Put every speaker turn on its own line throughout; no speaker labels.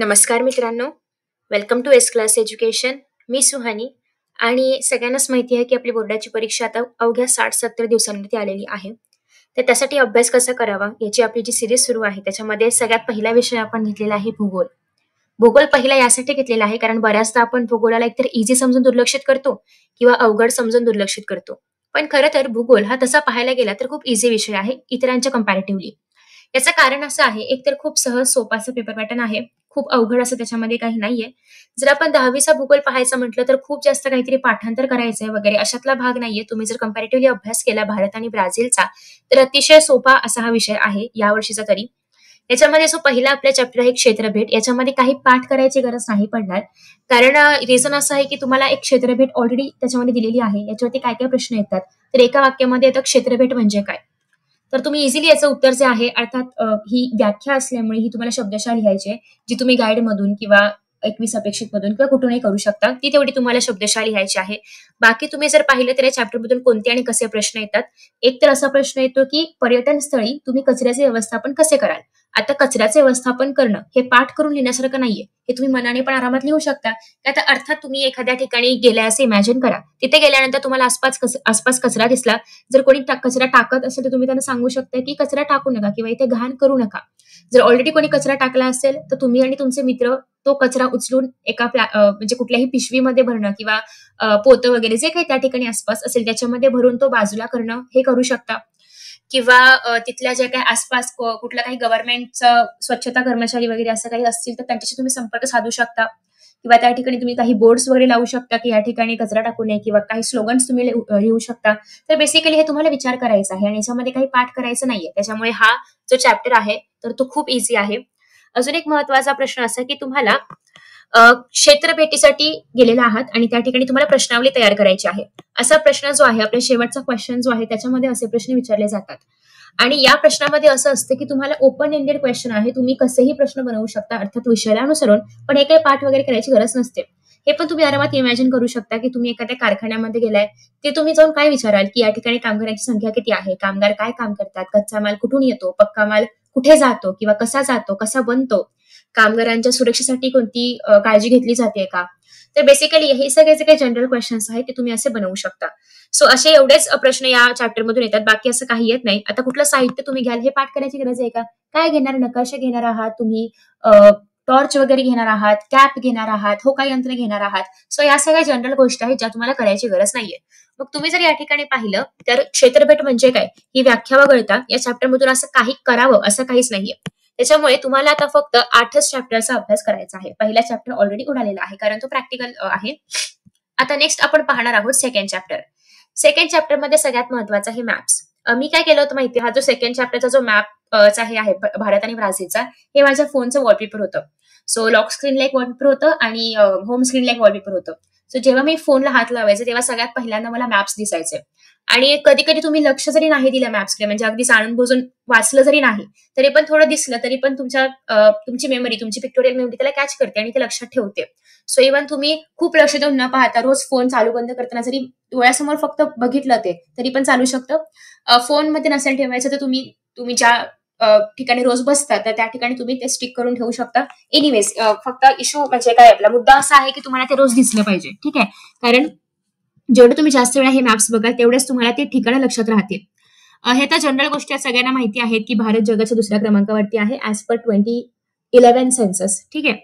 नमस्कार मित्रांनो, welcome to S class education. मी सुहानी आणि सगळ्यांनाच माहिती आहे की आपली बोर्डाची परीक्षा आता अवघ्या 60-70 दिवसांवरती आलेली आहे. तर त्यासाठी अभ्यास कसा करावा याची आपली जी सीरीज सुरू आहे त्याच्यामध्ये सगळ्यात पहिला विषय आपण घेतलेला आहे भूगोल. भूगोल पहिला यासाठी घेतलेला आहे कारण बऱ्याचदा आपण भूगोलाला एकतर इझी समजून दुर्लक्षित करतो किंवा अवघड समजून दुर्लक्षित करतो. पण खरं तर भूगोल हा तसा पाहायला गेला तर खूप इझी विषय आहे इतरांच्या कंपॅरेटिव्हली. याचं कारण असं आहे, एकतर खूप सहज सोपा असा पेपर पॅटर्न आहे. खूप अवघड असं त्याच्यामध्ये काही नाहीये. जर आपण 10वीचा भूगोल पाहायचा म्हटलं तर खूप जास्त काहीतरी पाठांतर करायचंय वगैरे अशातला भाग नाहीये. तुम्ही जर कंपॅरेटिव्हली अभ्यास केला भारत आणि ब्राझीलचा, तर अतिशय सोपा असा हा विषय आहे यावर्षीचा तरी. याच्यामध्ये जो पहिला आपला चॅप्टर आहे क्षेत्रभेद, याच्यामध्ये काही पाठ करायची गरज नाही पडणार. कारण रिझन असं आहे की तुम्हाला एक क्षेत्रभेद ऑलरेडी त्याच्यामध्ये दिलेली आहे. याच्यावरती काय-काय प्रश्न येतात. तर एका वाक्यामध्ये येतं क्षेत्रभेद म्हणजे काय? तर तुम्ही इझिली याचं उत्तर जे आहे अर्थात ही व्याख्या असल्यामुळे ही तुम्हाला शब्दशः लिहायची आहे, जी तुम्ही गाईडमधून किंवा 21 अपेक्षित मधून किंवा कुठूनही करू शकता. ती तेवढी तुम्हाला शब्दशः लिहायची आहे. बाकी तुम्ही जर पाहिलं तर या चॅप्टरमधून कोणते आणि कसे प्रश्न येतात. एक तर असा प्रश्न येतो की पर्यटन स्थळी तुम्ही कचऱ्याचे व्यवस्थापन कसे कराल? आता कचऱ्याचे व्यवस्थापन करणं हे पाठ करून लिहिण्यासारखं नाहीये. हे तुम्ही मनाने पण आरामात लिहू शकता. आता अर्थात तुम्ही एखाद्या ठिकाणी गेलाय असं इमॅजिन करा. तिथे गेल्यानंतर तुम्हाला आसपास कचरा दिसला. जर कोणी कचरा टाकत असेल तर तुम्ही त्यांना सांगू शकता की कचरा टाकू नका किंवा इथे घाण करू नका. जर ऑलरेडी कोणी कचरा टाकला असेल तर तुम्ही आणि तुमचे मित्र तो कचरा उचलून एका म्हणजे कुठल्याही पिशवीमध्ये भरणं किंवा पोतं वगैरे जे काही त्या ठिकाणी आसपास असेल त्याच्यामध्ये भरून तो बाजूला करणं हे करू शकता. किंवा तिथल्या ज्या काही आसपास कुठलं काही गव्हर्नमेंटचं स्वच्छता कर्मचारी वगैरे असं काही असतील तर त्यांच्याशी तुम्ही संपर्क साधू शकता. किंवा त्या ठिकाणी तुम्ही काही बोर्ड्स वगैरे लावू शकता की या ठिकाणी कचरा टाकू नये किंवा काही स्लोगन्स तुम्ही लिहू शकता. तर बेसिकली हे तुम्हाला विचार करायचा आहे आणि याच्यामध्ये काही पाठ करायचं नाहीये. त्याच्यामुळे हा जो चॅप्टर आहे तर तो खूप इझी आहे. अजून एक महत्वाचा प्रश्न असा की तुम्हाला क्षेत्र भेटीसाठी गेलेला आहात आणि त्या ठिकाणी तुम्हाला प्रश्नावली तयार करायची आहे. असा प्रश्न जो आहे, आपला शेवटचा क्वेश्चन जो आहे त्याच्यामध्ये असे प्रश्न विचारले जातात. आणि या प्रश्नामध्ये असं असतं की तुम्हाला ओपन एंडेड क्वेश्चन आहे. तुम्ही कसेही प्रश्न बनवू शकता अर्थात विषयाला अनुसरून, पण हे काही पाठ वगैरे करायची गरज नसते. हे पण तुम्ही आरामात इमॅजिन करू शकता की तुम्ही एखाद्या कारखान्यामध्ये गेलाय, ते तुम्ही जाऊन काय विचाराल की या ठिकाणी कामगारांची संख्या किती आहे? कामगार काय काम करतात? कच्चा माल कुठून येतो? पक्का माल कुठे जातो किंवा कसा जातो? कसा बनतो? कामगारांच्या सुरक्षेसाठी कोणती काळजी घेतली जाते का? तर बेसिकली हे सगळे जे काही जनरल क्वेश्चन्स आहेत ते तुम्ही असे बनवू शकता. सो असे एवढेच प्रश्न या चॅप्टर मधून येतात. बाकी असं काही येत नाही. आता कुठलं साहित्य तुम्ही घ्याल हे पाठ करायची गरज आहे का? काय घेणार? नकाशे घेणार आहात तुम्ही, टॉर्च वगैरे घेणार आहात, कॅप घेणार आहात, होका यंत्र घेणार आहात. सो या सगळ्या जनरल गोष्टी आहेत ज्या तुम्हाला करायची गरज नाहीये. मग तुम्ही जर या ठिकाणी पाहिलं तर क्षेत्रफळ म्हणजे काय ही व्याख्या वगळता या चॅप्टर मधून असं काही करावं असं काहीच नाहीये. त्याच्यामुळे तुम्हाला आता फक्त 8च चॅप्टरचा अभ्यास करायचा आहे. पहिला चॅप्टर ऑलरेडी उडालेला आहे कारण तो प्रॅक्टिकल आहे. आता नेक्स्ट आपण पाहणार आहोत सेकंड चॅप्टर. सेकंड चॅप्टर मध्ये सगळ्यात महत्वाचा आहे मॅप्स. मी काय केलं होतं माहितीये, हा जो सेकंड चॅप्टरचा जो मॅपचा हे आहे भारत आणि ब्राझीलचा, हे माझ्या फोनचं वॉलपेपर होतं. सो लॉक स्क्रीनला एक वॉलपेपर होतं आणि होम स्क्रीनला एक वॉलपेपर होतं. सो जेव्हा मी फोनला हात लावायचे तेव्हा सगळ्यात पहिल्यांदा मला मॅप्स दिसायचे. आणि कधी कधी तुम्ही लक्ष जरी नाही दिलं मॅप्सकडे, म्हणजे अगदी जाणून बुजून वाचलं जरी नाही, तरी पण थोडं दिसलं तरी पण तुमची मेमरी, तुमची पिक्टोरियल मेमरी त्याला कॅच करते आणि ते लक्षात ठेवते. सो इव्हन तुम्ही खूप लक्ष देऊन न पाहता रोज फोन चालू बंद करताना जरी डोळ्यासमोर फक्त बघितलं ते तरी पण चालू शकतं. फोनमध्ये नसेल ठेवायचं तर तुम्ही ज्या ठिकाणी रोज बसता तर त्या ठिकाणी तुम्ही ते स्टिक करून ठेवू शकता. एनिवेज फक्त इश्यू म्हणजे काय, आपला मुद्दा असा आहे की तुम्हाला ते रोज दिसलं पाहिजे. ठीक आहे, कारण जेवढं तुम्ही जास्त वेळा हे मॅप्स बघाल तेवढेच तुम्हाला ते ठिकाणं लक्षात राहतील. हे तर जनरल गोष्टी सगळ्यांना माहिती आहेत की भारत जगाच्या दुसऱ्या क्रमांकावरती आहे ऍज पर 2011 सेन्सस. ठीक आहे.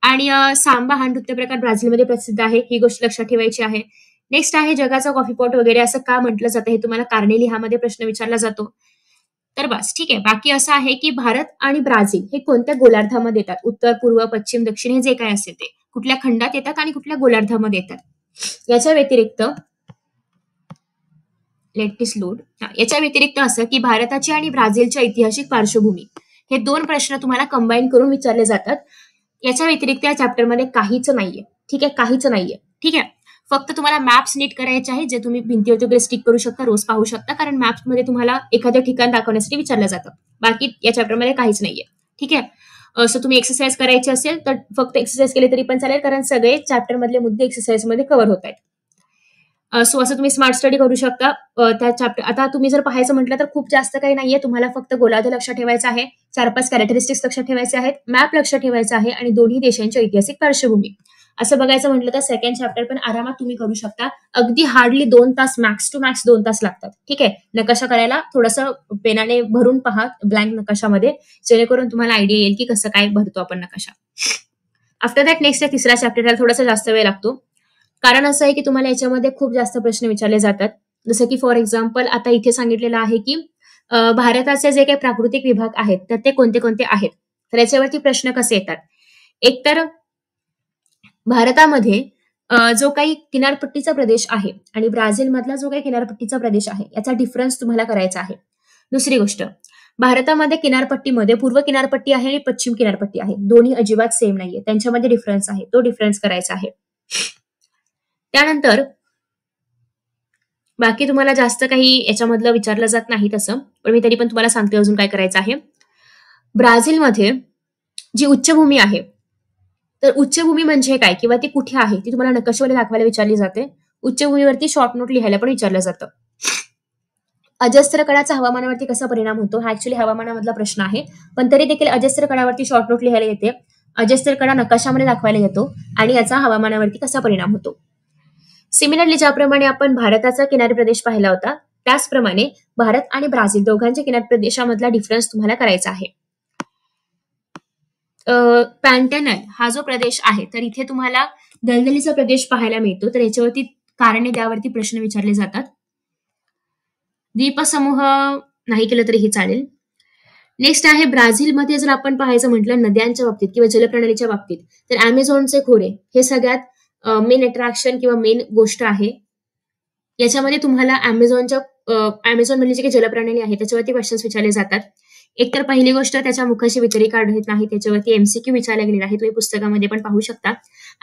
आणि सांबा हा नृत्य प्रकार ब्राझीलमध्ये प्रसिद्ध आहे, ही गोष्ट लक्षात ठेवायची आहे. नेक्स्ट आहे जगाचा कॉफी पॉट वगैरे असं का म्हटलं जातं हे तुम्हाला कार्नेली ह्यामध्ये प्रश्न विचारला जातो. तर बस ठीक आहे. बाकी असं आहे की भारत आणि ब्राझील हे कोणत्या गोलार्धामध्ये येतात? उत्तर, पूर्व, पश्चिम, दक्षिण हे जे काय असेल ते कुठल्या खंडात येतात आणि कुठल्या गोलार्धामध्ये येतात. याच्या व्यतिरिक्त याच्या व्यतिरिक्त असं की भारताची आणि ब्राझीलच्या ऐतिहासिक पार्श्वभूमी हे 2 प्रश्न तुम्हाला कंबाईन करून विचारले जातात. याच्या व्यतिरिक्त या चॅप्टरमध्ये काहीच नाहीये. ठीक आहे, काहीच नाहीये. ठीक आहे, फक्त तुम्हाला मॅप्स नीट करायचे आहेत जे तुम्ही भिंतीवरती वगैरे स्टिक करू शकता, रोज पाहू शकता, कारण मॅप्समध्ये तुम्हाला एखादं ठिकाण दाखवण्यासाठी विचारलं जातं. बाकी या चॅप्टरमध्ये काहीच नाहीये. ठीक आहे. सो तुम्ही एक्सरसाइज करायची असेल तर फक्त एक्सरसाइज केली तरी पण चालेल, कारण सगळे चॅप्टर मधले मुद्दे एक्सरसाइज मध्ये कव्हर होत आहेत. सो असं तुम्ही स्मार्ट स्टडी करू शकता त्या चॅप्टर. आता तुम्ही जर पाहायचं म्हटलं तर खूप जास्त काही नाहीये, तुम्हाला फक्त गोलार्ध लक्षात ठेवायचा आहे, 4-5 कॅरेक्टरिस्टिक्स लक्षात ठेवायचे आहेत, मॅप लक्षात ठेवायचा आहे आणि दोन्ही देशांची ऐतिहासिक पार्श्वभूमी. असं बघायचं म्हटलं तर सेकंड चॅप्टर पण आरामात तुम्ही करू शकता. अगदी हार्डली 2 तास, मॅक्स टू मॅक्स 2 तास लागतात. ठीक आहे. नकाशा करायला थोडंसं पेनाने भरून पहा ब्लँक नकाशामध्ये, जेणेकरून तुम्हाला आयडिया येईल की कसं काय भरतो आपण नकाशा. आफ्टर दॅट नेक्स्ट तिसरा चॅप्टर, त्याला थोडासा जास्त वेळ लागतो. कारण असं आहे की तुम्हाला याच्यामध्ये खूप जास्त प्रश्न विचारले जातात. जसं की फॉर एक्झाम्पल आता इथे सांगितलेलं आहे की भारताचे जे काही प्राकृतिक विभाग आहेत तर ते कोणते कोणते आहेत. तर याच्यावरती प्रश्न कसे येतात. एकतर भारतामध्ये जो काही किनारपट्टीचा प्रदेश आहे आणि ब्राझील मधला जो काही किनारपट्टीचा प्रदेश आहे याचा डिफरन्स तुम्हाला करायचा आहे. दुसरी गोष्ट, भारतामध्ये किनारपट्टीमध्ये पूर्व किनारपट्टी आहे आणि पश्चिम किनारपट्टी आहे. दोन्ही अजिबात सेम नाहीये, त्यांच्यामध्ये डिफरन्स आहे, तो डिफरन्स करायचा आहे. त्यानंतर बाकी तुम्हाला जास्त काही याच्यामधलं विचारलं जात नाही तसं, पण मी तरी पण तुम्हाला सांगते अजून काय करायचं आहे. ब्राझीलमध्ये जी उच्चभूमी आहे, तर उच्चभूमी म्हणजे काय किंवा ती कुठे आहे ती तुम्हाला नकाशामध्ये दाखवायला विचारली जाते. उच्चभूमीवरती शॉर्ट नोट लिहायला पण विचारलं जातं. अजस्त्र कडाचा हवामानावरती कसा परिणाम होतो हा ऍक्च्युली हवामानामधला प्रश्न आहे, पण तरी देखील अजस्त्र कडावरती शॉर्ट नोट लिहायला येते. अजस्त्र कडा नकाशामध्ये दाखवायला येतो आणि याचा हवामानावरती कसा परिणाम होतो. सिमिलरली ज्याप्रमाणे आपण भारताचा किनारी प्रदेश पाहिला होता, त्याचप्रमाणे भारत आणि ब्राझील दोघांच्या किनारी प्रदेशामधला डिफरन्स तुम्हाला करायचा आहे. पॅन्टेनल हा जो प्रदेश आहे तर इथे तुम्हाला दलदलीचा प्रदेश पाहायला मिळतो, तर याच्यावरती कारणे त्यावरती प्रश्न विचारले जातात. द्वीपसमूह नाही केलं तरीही चालेल. नेक्स्ट आहे ब्राझीलमध्ये जर आपण पाहायचं म्हटलं नद्यांच्या बाबतीत किंवा जलप्रणालीच्या बाबतीत, तर अमेझॉनचे खोरे हे सगळ्यात मेन अट्रॅक्शन किंवा मेन गोष्ट आहे. याच्यामध्ये तुम्हाला अमेझॉन मधली जी काही जलप्रणाली आहे त्याच्यावरती क्वेश्चन्स विचारले जातात. एकतर पहिली गोष्ट, त्याच्या मुखाशी व्यतिरेक आढळत नाही, त्याच्यावरती एमसीक्यू विचारले गेलेले आहे, तुम्ही पुस्तकामध्ये पण पाहू शकता.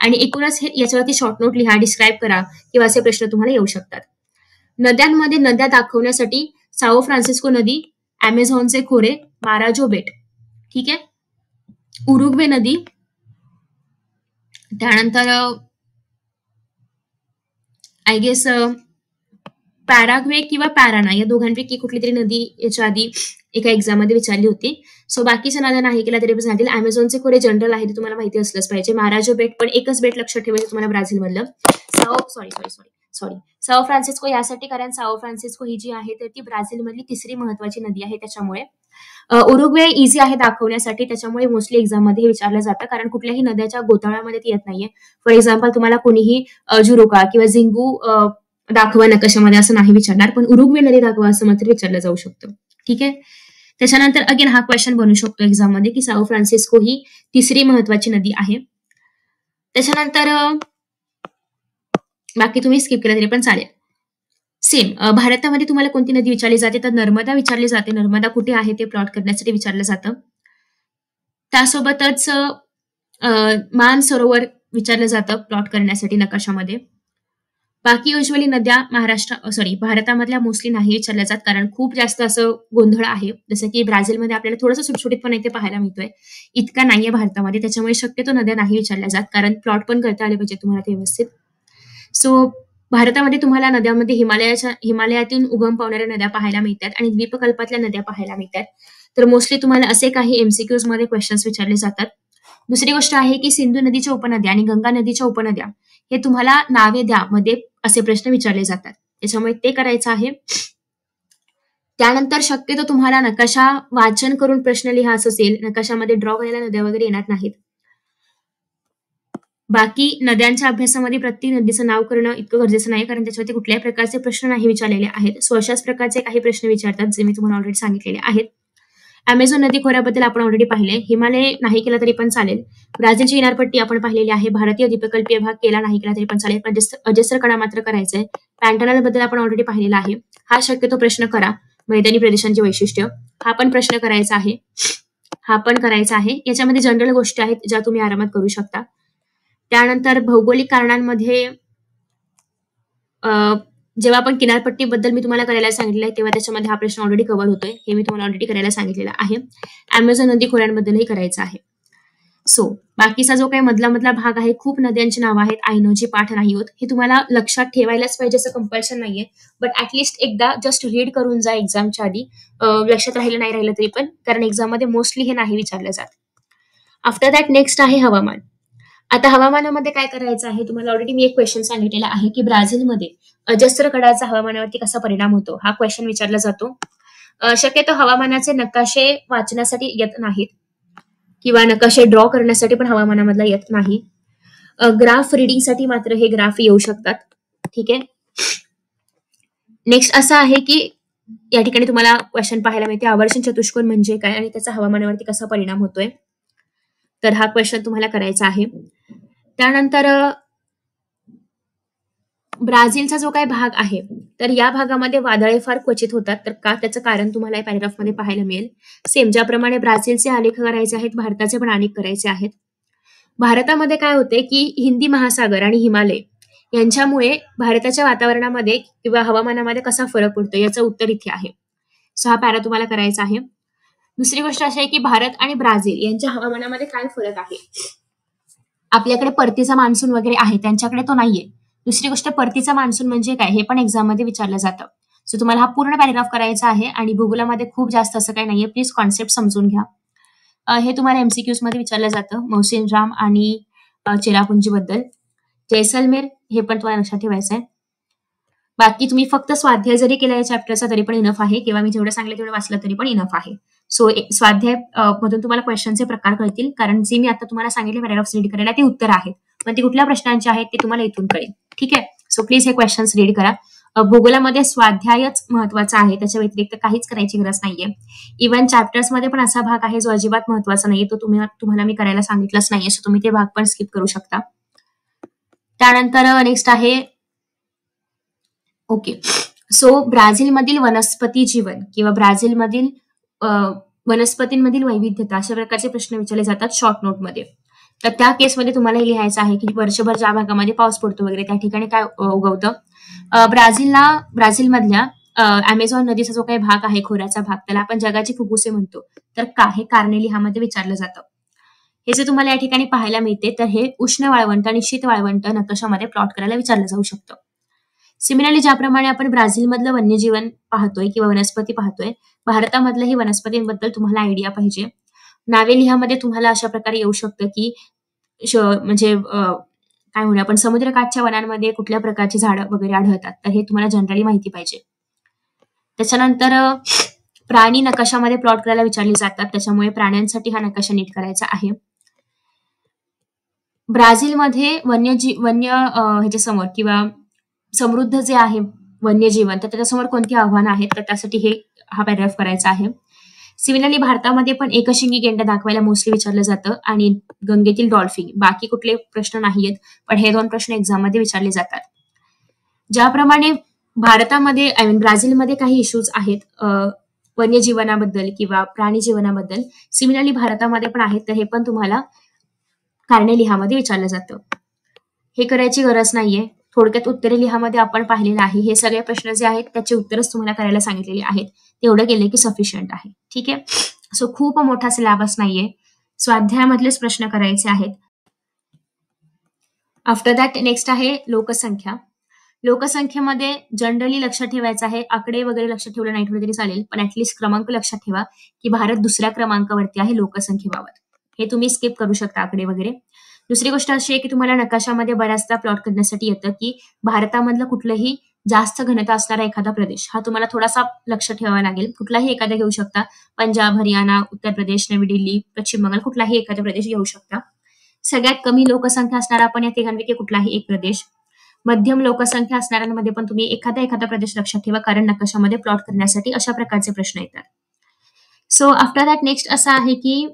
आणि एकूणच याच्यावरती शॉर्ट नोट लिहा, डिस्क्राईब करा किंवा असे प्रश्न तुम्हाला येऊ शकतात. नद्यांमध्ये नद्या दाखवण्यासाठी साओ फ्रान्सिस्को नदी, अमेझॉनचे खोरे, माराजो बेट, ठीक आहे, उरुग्वे नदी, त्यानंतर आय गेस पॅराग्वे किंवा पॅराना या दोघांपैकी कुठली तरी नदी याच्या आधी एका एक्झाम मध्ये विचारली होती. सो बाकीच्या नद्या नाही केला तरी पण सांगतील. अमेझॉनचे खोरे जनरल आहे, ते तुम्हाला माहिती असलंच पाहिजे. माराजो बेट पण एकच बेट लक्षात ठेवायचं तुम्हाला ब्राझील मधलं. साओ फ्रान्सिस्को यासाठी कारण साओ फ्रान्सिस्को ही जी आहे तर ती ब्राझील मधली तिसरी महत्वाची नदी आहे, त्याच्यामुळे. उरुग्वे इझी आहे दाखवण्यासाठी, त्याच्यामुळे मोस्टली एक्झाम मध्ये विचारलं जातं, कारण कुठल्याही नद्याच्या गोतावळ्यामध्ये ती येत नाहीये. फॉर एक्झाम्पल तुम्हाला कोणीही जुरुका किंवा झिंगू दाखवा नकाशामध्ये असं नाही विचारणार, पण उरुग्वे नदी दाखवा असं मात्र विचारलं जाऊ शकतं. ठीक आहे. त्याच्यानंतर अगेन हा क्वेश्चन बनू शकतो एक्झाम मध्ये की साओ फ्रान्सिस्को ही तिसरी महत्वाची नदी आहे. त्याच्यानंतर बाकी तुम्ही स्किप केलं तरी पण चालेल. सेम भारतामध्ये तुम्हाला कोणती नदी विचारली जाते, तर नर्मदा विचारली जाते. नर्मदा कुठे आहे ते प्लॉट करण्यासाठी विचारलं जातं. त्यासोबतच मान सरोवर विचारलं जातं प्लॉट करण्यासाठी नकाशामध्ये. बाकी युजली नद्या भारतामधल्या मोस्टली नाही विचारल्या जात, कारण खूप जास्त असं गोंधळ आहे. जसं की ब्राझीलमध्ये आपल्याला थोडंसं सुटसुटीतपणे इथे पाहायला मिळतोय, इतका नाहीये भारतामध्ये, त्याच्यामुळे शक्यतो नद्या नाही विचारल्या जात, कारण प्लॉट पण करता आले पाहिजे तुम्हाला ते व्यवस्थित. सो भारतामध्ये तुम्हाला नद्यामध्ये हिमालयातून उगम पावणाऱ्या नद्या पाहायला मिळतात आणि द्वीपकल्पातल्या नद्या पाहायला मिळतात. तर मोस्टली तुम्हाला असे काही एमसीक्यूज मध्ये क्वेश्चन्स विचारले जातात. दुसरी गोष्ट आहे की सिंधू नदीच्या उपनद्या आणि गंगा नदीच्या उपनद्या हे तुम्हाला नावे द्या मध्ये असे प्रश्न विचारले जातात, त्याच्यामुळे ते करायचं आहे. त्यानंतर शक्यतो तुम्हाला नकाशा वाचन करून प्रश्न लिहा असं असेल, नकाशामध्ये ड्रॉ करायला नद्या वगैरे येणार नाहीत. बाकी नद्यांच्या अभ्यासामध्ये प्रत्येक नदीचं नाव करणं इतकं गरजेचं नाही, कारण त्याच्यावरती कुठल्याही प्रकारचे प्रश्न नाही विचारलेले आहेत. सो अशाच प्रकारचे काही प्रश्न विचारतात जे मी तुम्हाला ऑलरेडी सांगितलेले आहेत. अमेझॉन नदी खोऱ्याबद्दल आपण ऑलरेडी पाहिले, हिमालय नाही केला तरी पण चालेल. ब्राझीलची किनारपट्टी आपण पाहिलेली आहे. भारतीय द्वीपकल्पीय भाग केला नाही केला तरी पण चालेल, पण अजस्त्र कडा मात्र करायचंय. पॅन्टनल बद्दल आपण ऑलरेडी पाहिलेला आहे, हा शक्यतो प्रश्न करा. मैदानी प्रदेशांची वैशिष्ट्य हा पण प्रश्न करायचा आहे, हा पण करायचा आहे. याच्यामध्ये जनरल गोष्टी आहेत ज्या तुम्ही आरामात करू शकता. त्यानंतर भौगोलिक कारणांमध्ये जेव्हा आपण किनारपट्टीबद्दल मी तुम्हाला करायला सांगितलं आहे तेव्हा त्याच्यामध्ये हा प्रश्न ऑलरेडी कव्हर होतोय, हे मी तुम्हाला ऑलरेडी करायला सांगितलेलं आहे. अमेझॉन नदी खोऱ्यांबद्दलही करायचं आहे. सो बाकीचा जो काही मधला मधला भाग आहे, खूप नद्यांची नावं आहेत, ऐनोजी पाठ नाही होत. हे तुम्हाला लक्षात ठेवायलाच पाहिजे असं कंपल्शन नाहीये. बट ऍटलिस्ट एकदा जस्ट रीड करून जा एक्झामच्या आधी. लक्षात राहिलं नाही राहिलं तरी पण, कारण एक्झाममध्ये मोस्टली हे नाही विचारलं जात. आफ्टर दॅट नेक्स्ट आहे हवामान. आता हवामानामध्ये काय करायचं आहे, तुम्हाला ऑलरेडी मी एक क्वेश्चन सांगितलेला आहे की ब्राझीलमध्ये अजस्त्र कडाचा हवामानावरती कसा परिणाम होतो, हा क्वेश्चन विचारला जातो. शक्यतो हवामानाचे नकाशे वाचण्यासाठी येत नाहीत किंवा नकाशे ड्रॉ करण्यासाठी पण हवामानामधला येत नाही. ग्राफ रिडिंगसाठी मात्र हे ग्राफ येऊ शकतात. ठीक आहे. नेक्स्ट असं आहे की या ठिकाणी तुम्हाला क्वेश्चन पाहायला मिळते, आवर्षण चतुष्कोन म्हणजे काय आणि त्याचा हवामानावरती कसा परिणाम होतोय. तर हा क्वेश्चन तुम्हाला करायचा आहे. त्यानंतर ब्राझीलचा जो काही भाग आहे, तर या भागामध्ये वादळे फार क्वचित होतात. तर का, त्याचं कारण तुम्हाला या पॅरेग्राफमध्ये पाहायला मिळेल. सेम ज्याप्रमाणे ब्राझीलचे आलेख करायचे आहेत, भारताचे पण आलेख करायचे आहेत. भारतामध्ये काय होते की हिंदी महासागर आणि हिमालय यांच्यामुळे भारताच्या वातावरणामध्ये किंवा हवामानामध्ये कसा फरक पडतो याचं उत्तर इथे आहे. सो हा पॅरा तुम्हाला करायचा आहे. दुसरी गोष्ट अशी आहे की भारत आणि ब्राझील यांच्या हवामानामध्ये काय फरक आहे. आपल्याकडे परतीचा मान्सून वगैरे आहे, त्यांच्याकडे तो नाहीये. दुसरी गोष्ट, परतीचा मान्सून म्हणजे काय हे पण एक्झाम मध्ये विचारलं जातं. सो तुम्हाला हा पूर्ण पॅरेग्राफ करायचा आहे आणि भूगोलामध्ये खूप जास्त असं काही नाहीये, प्लीज कॉन्सेप्ट समजून घ्या. हे तुम्हाला एमसीक्यूज मध्ये विचारलं जातं, मौसिन राम आणि चेरापुंजी बद्दल. जैसलमेर हे पण तुम्हाला लक्षात ठेवायचं आहे. बाकी तुम्ही फक्त स्वाध्याय जरी केला या चॅप्टरचा तरी पण इनफ आहे, किंवा मी जेवढं सांगले तेवढं वाचलं तरी पण इनफ आहे. सो स्वाध्याय मधून तुम्हाला क्वेश्चनचे प्रकार कळतील, कारण जे मी आता तुम्हाला सांगितले पॅरेग्राफ्स रीड करायला ते उत्तर आहेत, पण ते कुठल्या प्रश्नांचे आहेत ते तुम्हाला इथून कळेल. ठीक आहे. सो प्लीज हे क्वेश्चन्स रीड करा. भूगोलामध्ये स्वाध्यायच महत्वाचा आहे, त्याच्या व्यतिरिक्त काहीच करायची गरज नाहीये. इव्हन चॅप्टर्समध्ये पण असा भाग आहे जो अजिबात महत्वाचा नाहीये, तो तुम्हाला मी करायला सांगितलंच नाहीये. सो तुम्ही ते भाग पण स्किप करू शकता. त्यानंतर नेक्स्ट आहे, ओके, सो ब्राझीलमधील वनस्पती जीवन किंवा ब्राझीलमधील वनस्पतींमधील वैविध्यता अशा प्रकारचे प्रश्न विचारले जातात शॉर्ट नोटमध्ये. तर त्या केसमध्ये तुम्हाला हे लिहायचं आहे की वर्षभर ज्या भागामध्ये पाऊस पडतो वगैरे त्या ठिकाणी काय उगवतं. ब्राझीलमधल्या अमेझॉन नदीचा जो काही भाग आहे, खोऱ्याचा भाग, त्याला आपण जगाची फुफ्फुसे म्हणतो. तर का, हे कारणे लिहामध्ये विचारलं जातं. हे जे तुम्हाला या ठिकाणी पाहायला मिळते, तर हे उष्ण वाळवंट आणि शीत वाळवंट नकाशामध्ये प्लॉट करायला विचारलं जाऊ शकतं. सिमिलरली ज्याप्रमाणे आपण ब्राझीलमधलं वन्यजीवन पाहतोय किंवा वनस्पती पाहतोय, भारतामधल्याही वनस्पतींबद्दल तुम्हाला आयडिया पाहिजे. नावे लिहामध्ये तुम्हाला अशा प्रकारे येऊ शकतं की म्हणजे काय म्हणू आपण, समुद्रकाठच्या वनांमध्ये कुठल्या प्रकारची झाडं वगैरे आढळतात, तर हे तुम्हाला जनरली माहिती पाहिजे. त्याच्यानंतर प्राणी नकाशामध्ये प्लॉट करायला विचारले जातात, त्याच्यामुळे प्राण्यांसाठी हा नकाशा नीट करायचा आहे. ब्राझीलमध्ये वन्य ह्याच्या समोर किंवा समृद्ध जे आहे वन्यजीवन, तर त्याच्यासमोर कोणती आव्हानं आहेत, तर त्यासाठी हा पॅरेग्राफ करायचा आहे. सिमिलरली भारतामध्ये पण एकशिंगी गेंडा दाखवायला मोस्टली विचारलं जातं आणि गंगेतील डॉल्फिन. बाकी कुठले प्रश्न नाहीयेत, पण हे 2 प्रश्न एक्झाम मध्ये विचारले जातात. ज्याप्रमाणे भारतामध्ये ब्राझीलमध्ये काही इश्यूज आहेत वन्यजीवनाबद्दल किंवा प्राणी जीवनाबद्दल, सिमिलरली भारतामध्ये पण आहेत. तर हे पण तुम्हाला कारणे लिहामध्ये विचारलं जातं. हे करायची गरज नाहीये. थोडक्यात उत्तरे लिहामध्ये आपण पाहिलेलं आहे. हे सगळे प्रश्न जे आहेत त्याचे उत्तरच तुम्हाला करायला सांगितलेले आहेत. तेवढं केले की सफिशियंट आहे. ठीक आहे. सो खूप मोठा सिलेबस नाहीये, स्वाध्यायामधलेच प्रश्न करायचे आहेत. आफ्टर दॅट नेक्स्ट आहे लोकसंख्या. लोकसंख्येमध्ये जनरली लक्षात ठेवायचं आहे, आकडे वगैरे लक्षात ठेवलं नाही ठेवलं तरी चालेल, पण ऍटलिस्ट क्रमांक लक्षात ठेवा की भारत दुसऱ्या क्रमांकावरती आहे लोकसंख्येबाबत. हे तुम्ही स्किप करू शकता आकडे वगैरे. दुसरी गोष्ट अशी आहे की तुम्हाला नकाशामध्ये बऱ्याचदा प्लॉट करण्यासाठी येतं की भारतामधलं कुठलंही जास्त घनता असणारा एखादा प्रदेश, हा तुम्हाला थोडासा लक्ष ठेवावा लागेल. कुठलाही एखादा घेऊ शकता, पंजाब, हरियाणा, उत्तर प्रदेश, नवी दिल्ली, पश्चिम बंगाल, कुठलाही एखादा प्रदेश घेऊ शकता. सगळ्यात कमी लोकसंख्या असणारा आपण या तिघांपैकी कुठलाही एक प्रदेश. मध्यम लोकसंख्या असणाऱ्यांमध्ये पण तुम्ही एखादा प्रदेश लक्षात ठेवा, कारण नकाशामध्ये प्लॉट करण्यासाठी अशा प्रकारचे प्रश्न येतात. सो आफ्टर दॅट नेक्स्ट असं आहे की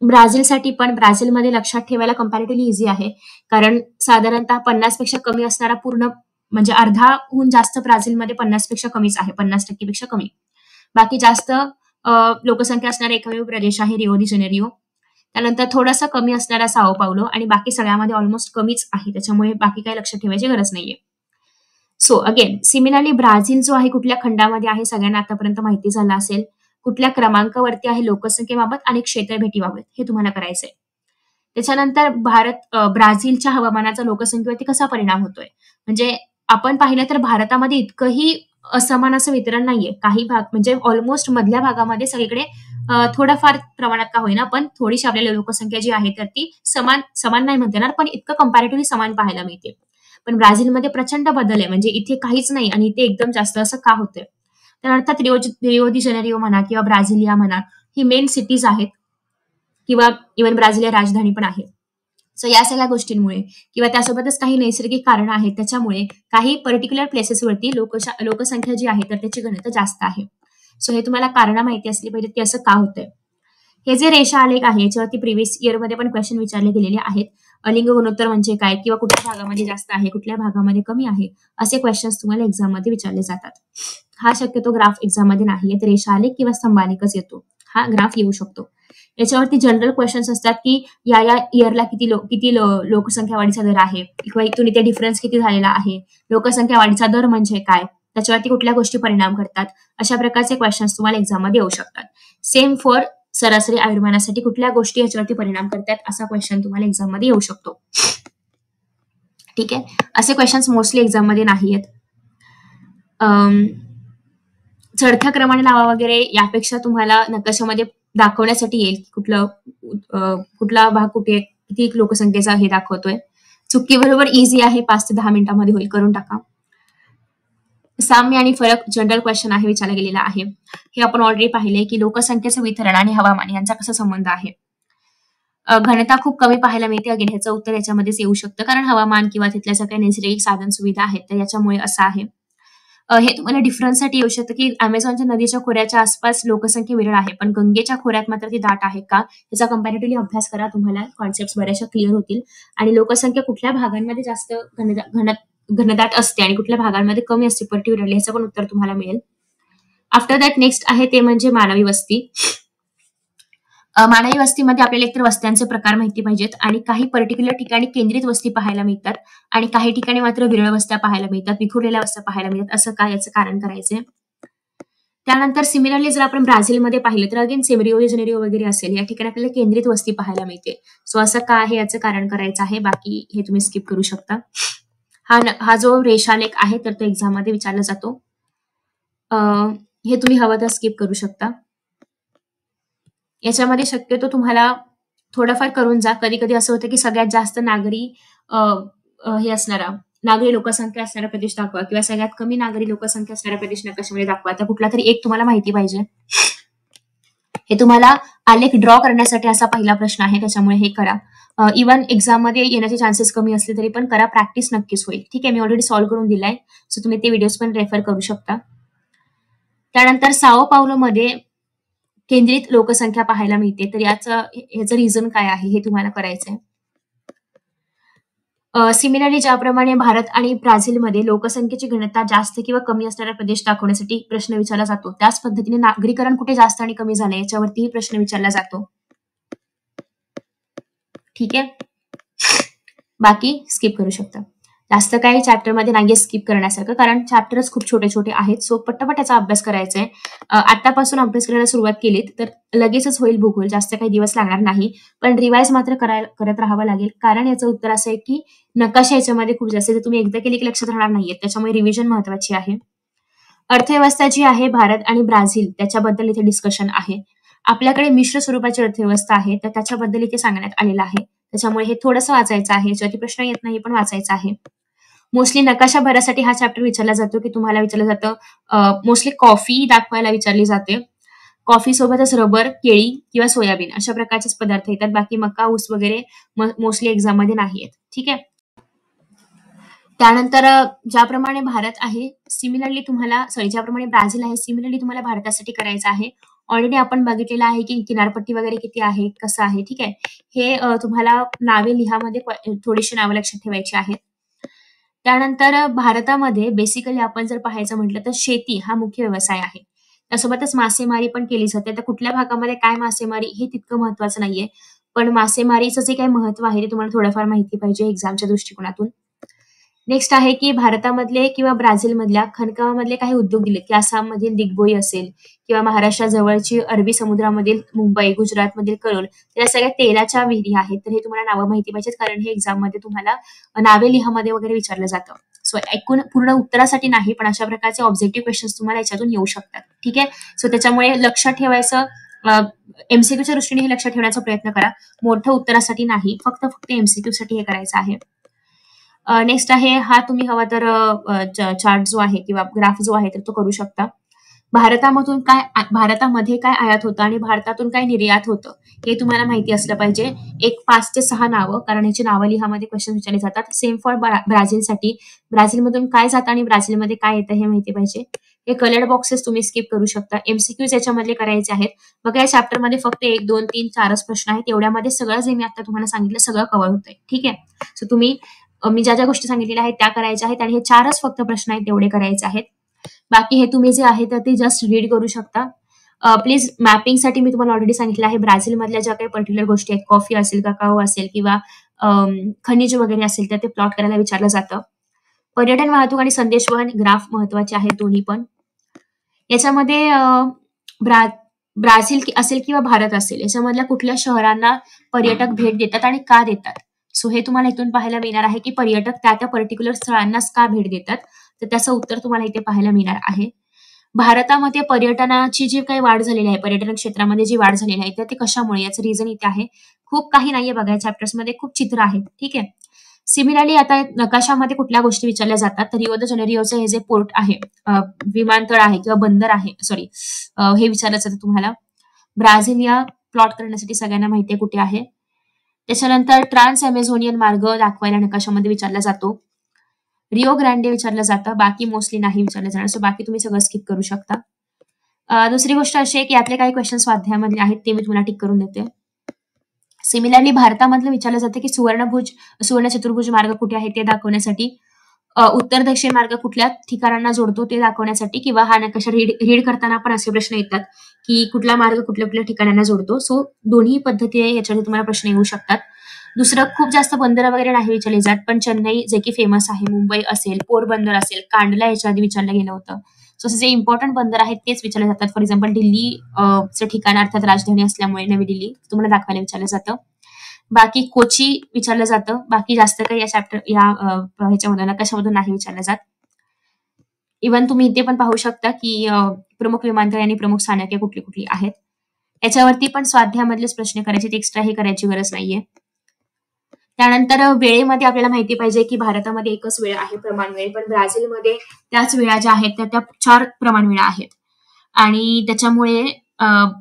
ब्राझीलसाठी पण, ब्राझीलमध्ये लक्षात ठेवायला कम्पॅरेटिव्हली इझी आहे, कारण साधारणतः 50 पेक्षा कमी असणारा पूर्ण म्हणजे अर्धाहून जास्त ब्राझीलमध्ये 50 पेक्षा कमीच आहे, 50% पेक्षा कमी. बाकी जास्त लोकसंख्या असणारा एकमेव प्रदेश आहे रिओ दी जेनेरिओ. त्यानंतर थोडासा कमी असणारा साओ पावलो आणि बाकी सगळ्यामध्ये ऑलमोस्ट कमीच आहे, त्याच्यामुळे बाकी काही लक्षात ठेवायची गरज नाहीये. सो अगेन सिमिलरली ब्राझील जो आहे कुठल्या खंडामध्ये आहे सगळ्यांना आतापर्यंत माहिती झालं असेल. कुठल्या क्रमांकावरती आहे लोकसंख्येबाबत आणि क्षेत्र भेटीबाबत हे तुम्हाला करायचंय. त्याच्यानंतर ब्राझीलच्या हवामानाचा लोकसंख्येवरती कसा परिणाम होतोय. म्हणजे आपण पाहिलं तर भारतामध्ये इतकंही असमान असं वितरण नाहीये. काही भाग म्हणजे ऑलमोस्ट मधल्या भागामध्ये सगळीकडे थोडंफार प्रमाणात का होईना पण थोडीशी आपल्याला लोकसंख्या जी आहे तर ती समान समान नाही म्हणता येणार पण इतकं कंपॅरेटिव्हली समान पाहायला मिळते. पण ब्राझीलमध्ये प्रचंड बदल आहे. म्हणजे इथे काहीच नाही आणि इथे एकदम जास्त असं का होतंय. तर अर्थात रिओ दी जेनेरिओ म्हणा किंवा ब्राझिलिया म्हणा ही मेन सिटीज आहेत किंवा इव्हन ब्राझील राजधानी पण आहे. सो या सगळ्या गोष्टींमुळे किंवा त्यासोबतच काही नैसर्गिक कारणं आहेत त्याच्यामुळे काही पर्टिक्युलर प्लेसेसवरती लोकसंख्या जी आहे तर त्याची घनता जास्त आहे. सो हे तुम्हाला कारण माहिती असली पाहिजे की असं का होतंय. हे जे रेषा आलेख आहे याच्यावरती प्रिव्हियस इयरमध्ये पण क्वेश्चन विचारले गेलेले आहेत. लिंग गुणोत्तर म्हणजे काय किंवा कुठल्या भागामध्ये जास्त आहे कुठल्या भागामध्ये कमी आहे असे क्वेश्चन्स तुम्हाला एक्झाममध्ये विचारले जातात. हा शक्यतो ग्राफ एक्झाममध्ये नाही येत. रेषा आलेख किंवा स्तंभालेखच येतो. हा ग्राफ येऊ शकतो. याच्यावरती जनरल क्वेश्चन्स असतात की या इयरला किती लोकसंख्या वाढीचा दर आहे किंवा इथून इथे डिफरन्स किती झालेला आहे. लोकसंख्या वाढीचा दर म्हणजे काय त्याच्यावरती कुठल्या गोष्टी परिणाम करतात अशा प्रकारचे क्वेश्चन्स तुम्हाला एक्झाममध्ये येऊ शकतात. सेम फॉर सरासरी आयुर्मानासाठी कुठल्या गोष्टी याच्यावरती परिणाम करतात असा क्वेश्चन तुम्हाला एक्झाममध्ये येऊ शकतो. ठीक आहे. असे क्वेश्चन्स मोस्टली एक्झाममध्ये नाही आहेत. चढत्या क्रमाने लावा वगैरे यापेक्षा तुम्हाला नकाशामध्ये दाखवण्यासाठी येईल कुठला भाग कुठे किती लोकसंख्येचा हे दाखवतोय. चुकी बरोबर इझी आहे. 5 ते 10 मिनिटांमध्ये होईल. करून टाका. साम्य आणि फरक जनरल क्वेश्चन आहे विचारला गेलेला आहे. हे आपण ऑलरेडी पाहिले की लोकसंख्येचं वितरण आणि हवामान यांचा कसा संबंध आहे. घनता खूप कमी पाहायला मिळते. अगेन ह्याचं उत्तर याच्यामध्येच येऊ शकतं कारण हवामान किंवा तिथल्या सगळ्या नैसर्गिक साधन सुविधा आहेत तर याच्यामुळे असं आहे. हे तुम्हाला डिफरन्ससाठी येऊ शकतं की अमेझॉनच्या नदीच्या खोऱ्याच्या आसपास लोकसंख्या विरळ आहे पण गंगेच्या खोऱ्यात मात्र ती दाट आहे का याचा कंपॅरेटिव्हली अभ्यास करा. तुम्हाला कॉन्सेप्ट बऱ्याचशा क्लिअर होतील आणि लोकसंख्या कुठल्या भागांमध्ये जास्त घनदाट असते आणि कुठल्या भागांमध्ये कमी असते पर्टिक्युलरली ह्याचं पण उत्तर तुम्हाला मिळेल. आफ्टर दॅट नेक्स्ट आहे ते म्हणजे मानवी वस्ती. मानवी वस्तीमध्ये आपल्याला एकतर वस्त्यांचे प्रकार माहिती पाहिजेत आणि काही पर्टिक्युलर ठिकाणी केंद्रित वस्ती पाहायला मिळतात आणि काही ठिकाणी मात्र विरळ वस्त्या पाहायला मिळतात विखुरलेल्या वस्त्या पाहायला मिळतात. असं काय याचं कारण करायचंय. त्यानंतर सिमिलरली जर आपण ब्राझीलमध्ये पाहिलं तर अगेन रिओ दी जेनेरिओ वगैरे असेल या ठिकाणी आपल्याला केंद्रित वस्ती पाहायला मिळते. सो असं का आहे याचं कारण करायचं आहे. बाकी हे तुम्ही स्किप करू शकता. हा जो रेषालेख आहे तर तो एक्झाम मध्ये विचारला जातो. हे तुम्ही हवं तर स्किप करू शकता. याच्यामध्ये शक्यतो तुम्हाला थोडंफार करून जा. कधी कधी असं होतं की सगळ्यात जास्त नागरी लोकसंख्या असणारा प्रदेश दाखवा किंवा सगळ्यात कमी नागरी लोकसंख्या असणारा प्रदेश नकाशामध्ये दाखवा. तर कुठला तरी एक तुम्हाला माहिती पाहिजे. हे तुम्हाला आलेख ड्रॉ करण्यासाठी असा पहिला प्रश्न आहे त्याच्यामुळे हे करा. इव्हन एक्झाम मध्ये येण्याचे चान्सेस कमी असले तरी पण करा. प्रॅक्टिस नक्कीच होईल. ठीक आहे. मी ऑलरेडी सॉल्व्ह करून दिलाय सो तुम्ही ते व्हिडिओज पण रेफर करू शकता. त्यानंतर साओ पावलो मध्ये केंद्रित लोकसंख्या पाहायला मिळते तर याचं रिझन काय आहे हे तुम्हाला करायचंय. सिमिलरली ज्याप्रमाणे भारत आणि ब्राझीलमध्ये लोकसंख्येची घनता जास्त किंवा कमी असणारा प्रदेश दाखवण्यासाठी प्रश्न विचारला जातो त्याच पद्धतीने नागरीकरण कुठे जास्त आणि कमी झालंय याच्यावरतीही प्रश्न विचारला जातो. ठीक आहे. बाकी स्किप करू शकता. जास्त काही चॅप्टरमध्ये नाहीये स्किप करण्यासारखं कारण चॅप्टर्स खूप छोटे छोटे आहेत. सो पटपट याचा अभ्यास करायचा आहे. आतापासून अभ्यास करायला सुरुवात केलीत तर लगेचच होईल भूगोल. जास्त काही दिवस लागणार नाही पण रिवाइज मात्र करत राहावं लागेल कारण याचं उत्तर असं आहे की नकाशा याच्यामध्ये खूप जास्त तुम्ही एकदा केली की लक्षात राहणार नाहीये त्याच्यामुळे रिव्हिजन महत्वाची आहे. अर्थव्यवस्था जी आहे भारत आणि ब्राझील त्याच्याबद्दल इथे डिस्कशन आहे. आपल्याकडे मिश्र स्वरूपाची अर्थव्यवस्था आहे तर त्याच्याबद्दल इथे सांगण्यात आलेलं आहे. त्याच्यामुळे हे थोडंसं वाचायचं आहे. याच्यावरती प्रश्न येत नाही पण वाचायचं आहे. मोस्टली नकाशा भरासाठी हा चॅप्टर विचारला जातो की तुम्हाला विचारलं जातं मोस्टली कॉफी दाखवायला विचारली जाते. कॉफी सोबतच रबर, केळी किंवा सोयाबीन अशा प्रकारचेच पदार्थ येतात. बाकी मका, ऊस वगैरे मोस्टली एक्झाम मध्ये नाही आहेत. ठीक आहे. त्यानंतर ज्याप्रमाणे भारत आहे ज्याप्रमाणे ब्राझील आहे सिमिलरली तुम्हाला भारतासाठी करायचं आहे. ऑलरेडी आपण बघितलेलं आहे की किनारपट्टी वगैरे किती आहे कसं आहे. ठीक आहे. हे तुम्हाला नावे लिहामध्ये थोडीशी नावं लक्षात ठेवायची आहेत. त्यानंतर भारतामध्ये बेसिकली आपण जर पाहायचं म्हटलं तर शेती हा मुख्य व्यवसाय आहे. त्यासोबतच मासेमारी पण केली जाते. तर कुठल्या भागामध्ये काय मासेमारी हे तितकं महत्वाचं नाहीये पण मासेमारीचं जे काही महत्व आहे ते तुम्हाला थोडंफार माहिती पाहिजे एक्झामच्या दृष्टिकोनातून. नेक्स्ट आहे की भारतामधले किंवा ब्राझीलमधल्या खणकामामधले काही उद्योग दिलेत, की आसाममधील दिग्बोई असेल किंवा महाराष्ट्राजवळची अरबी समुद्रामधील मुंबई, गुजरातमधील करोल, या सगळ्या तेलाच्या विहिरी आहेत. तर हे तुम्हाला नावं माहिती पाहिजेत, कारण हे एक्झाममध्ये तुम्हाला नावे लिहामध्ये वगैरे विचारलं जातं. सो ऐकून पूर्ण उत्तरासाठी नाही, पण अशा प्रकारचे ऑब्जेक्टिव्ह क्वेश्चन्स तुम्हाला याच्यातून येऊ शकतात. ठीक आहे. सो त्याच्यामुळे लक्षात ठेवायचं, एमसीक्यूच्या दृष्टीने हे लक्षात ठेवण्याचा प्रयत्न करा. मोठं उत्तरासाठी नाही, फक्त एमसीक्यू साठी हे करायचं आहे. नेक्स्ट आहे, हा तुम्ही हवा तर चार्ट जो आहे किंवा ग्राफ जो आहे तर तो करू शकता. भारतामध्ये काय आयात होतं आणि भारतातून काय निर्यात होतं हे तुम्हाला माहिती असलं पाहिजे. एक 5 ते 6 नावं, कारण याची नावं लिहामध्ये क्वेश्चन विचारले जातात. सेम फॉर ब्राझीलसाठी, ब्राझीलमधून काय जातं आणि ब्राझीलमध्ये काय येतं हे माहिती पाहिजे. हे कलर्ड बॉक्सेस तुम्ही स्किप करू शकता. एमसीक्यूज याच्यामधले करायचे आहेत. मग या चॅप्टरमध्ये फक्त 1, 2, 3, 4च प्रश्न आहेत. एवढ्यामध्ये सगळं जे मी आता तुम्हाला सांगितलं सगळं कव्हर होतंय. ठीक आहे. सो तुम्ही मी ज्या गोष्टी सांगितलेल्या आहेत त्या करायच्या आहेत आणि हे 4च फक्त प्रश्न आहेत तेवढे करायचे आहेत. बाकी हे तुम्ही जे आहे तर ते जस्ट रीड करू शकता. प्लीज मॅपिंगसाठी मी तुम्हाला ऑलरेडी सांगितलं आहे, ब्राझीलमधल्या ज्या काही पर्टिक्युलर गोष्टी आहेत, कॉफी असेल, ककाओ असेल किंवा खनिज वगैरे असेल तर ते प्लॉट करायला विचारलं जातं. पर्यटन वाहतूक आणि संदेशवहन ग्राफ महत्वाचे आहेत दोन्ही पण. याच्यामध्ये ब्राझील असेल किंवा भारत असेल याच्यामधल्या कुठल्या शहरांना पर्यटक भेट देतात आणि का देतात. सो हे तुम्हाला इथून पाहायला मिळणार आहे की पर्यटक त्या पर्टिक्युलर स्थळांनाच का भेट देतात, तर त्याचं उत्तर तुम्हाला इथे पाहायला मिळणार आहे. भारतामध्ये पर्यटनाची जी काही वाढ झालेली आहे, पर्यटन क्षेत्रामध्ये जी वाढ झालेली आहे तर ते कशामुळे, याचं रिझन इथे आहे. खूप काही नाहीये बघा, चॅप्टर्समध्ये खूप चित्र आहेत. ठीक आहे. सिमिलरली आता नकाशामध्ये कुठल्या गोष्टी विचारल्या जातात, तर रिओ द जानेरिओचं हे जे पोर्ट आहे, विमानतळ आहे किंवा बंदर आहे, सॉरी, हे विचारलं जातं तुम्हाला. ब्राझील या प्लॉट करण्यासाठी सगळ्यांना माहिती आहे कुठे आहे. त्याच्यानंतर ट्रान्स अमेझोनियन मार्ग दाखवायला नकाशामध्ये विचारला जातो. रिओ ग्रँडे विचारलं जातं, बाकी मोस्टली नाही विचारलं जाणार. सो बाकी तुम्ही सगळं स्किप करू शकता. दुसरी गोष्ट अशी आहे की यातले काही क्वेश्चन स्वाध्यायामधले आहेत ते मी तुम्हाला टिक करून देते. सिमिलरली भारतामधलं विचारलं जातं की सुवर्ण चतुर्भुज मार्ग कुठे आहे ते दाखवण्यासाठी, उत्तर दक्षिण मार्ग कुठल्या ठिकाणांना जोडतो ते दाखवण्यासाठी, किंवा हा नकाशा रीड करताना पण असे प्रश्न येतात की कुठला मार्ग कुठल्या कुठल्या ठिकाणांना जोडतो. सो दोन्ही पद्धतीने याच्यामध्ये तुम्हाला प्रश्न येऊ शकतात. दुसरं, खूप जास्त बंदर वगैरे नाही विचारले जात, पण चेन्नई जे की फेमस आहे, मुंबई असेल, पोरबंदर असेल, कांडला याच्या आधी विचारलं गेलं होतं. सो असे जे इम्पॉर्टंट बंदर आहेत तेच विचारले जातात. फॉर एक्झाम्पल दिल्ली चे ठिकाण अर्थात राजधानी असल्यामुळे नवी दिल्ली तुम्हाला दाखवायला विचारलं जातं. बाकी कोची विचारलं जातं. बाकी जास्त काही या ह्याच्यामधून नकाशामधून नाही विचारलं जात. इव्हन तुम्ही इथे पण पाहू शकता की प्रमुख विमानतळ आणि प्रमुख स्थानके कुठली कुठली आहेत. याच्यावरती पण स्वाध्यायामधलेच प्रश्न करायचे, एक्स्ट्रा हे करायची गरज नाहीये. त्यानंतर वेळेमध्ये आपल्याला माहिती पाहिजे की भारतामध्ये एकच वेळ आहे, प्रमाण वेळ, पण ब्राझीलमध्ये त्याच वेळा ज्या आहेत त्या 4 प्रमाण वेळा आहेत. आणि त्याच्यामुळे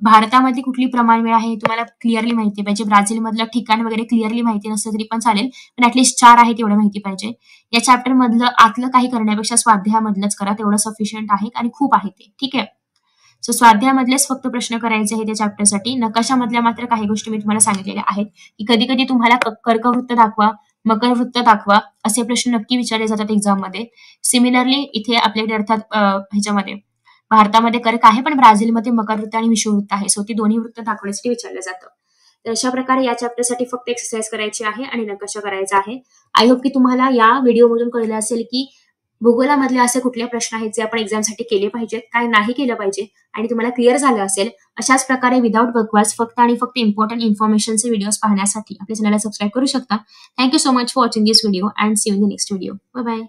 भारतामध्ये कुठली प्रमाण वेळ आहे हे तुम्हाला क्लिअरली माहिती पाहिजे. ब्राझीलमधलं ठिकाण वगैरे क्लिअरली माहिती नसलं तरी पण चालेल, पण ऍटलीस्ट 4 आहेत एवढं माहिती पाहिजे. या चॅप्टर मधलं आतलं काही करण्यापेक्षा स्वाध्यायामधलंच करा, तेवढं सफिशियंट आहे आणि खूप आहे ते. ठीक आहे. सो स्वाध्यायामधलेच फक्त प्रश्न करायचे आहेत त्या चॅप्टरसाठी. नकाशामधल्या मात्र काही गोष्टी मी तुम्हाला सांगितलेल्या आहेत की कधी कधी तुम्हाला कर्कवृत्त दाखवा, मकर वृत्त दाखवा असे प्रश्न नक्की विचारले जातात एक्झाममध्ये. सिमिलरली इथे आपल्याकडे अर्थात ह्याच्यामध्ये भारतामध्ये कर्क आहे, पण ब्राझीलमध्ये मकर वृत्त आणि विषुववृत्त आहे. सो ती दोन्ही वृत्त दाखवण्यासाठी विचारलं जातं. तर अशा प्रकारे या चॅप्टरसाठी फक्त एक्सरसाइज करायची आहे आणि नकाशा करायचा आहे. आय होप की तुम्हाला या व्हिडिओमधून कळलं असेल की भूगोलामधले असे कुठले प्रश्न आहेत जे आपण एक्झामसाठी केले पाहिजेत, काय नाही केलं पाहिजे, आणि तुम्हाला क्लिअर झालं असेल. अशाच प्रकारे विदाऊट बकवास फक्त आणि फक्त इम्पॉर्टंट इन्फॉर्मेशनचे व्हिडिओज पाहण्यासाठी आपल्या चॅनलला सबस्क्राईब करू शकता. Thank you so much for watching this video and see you in the next video. Bye bye.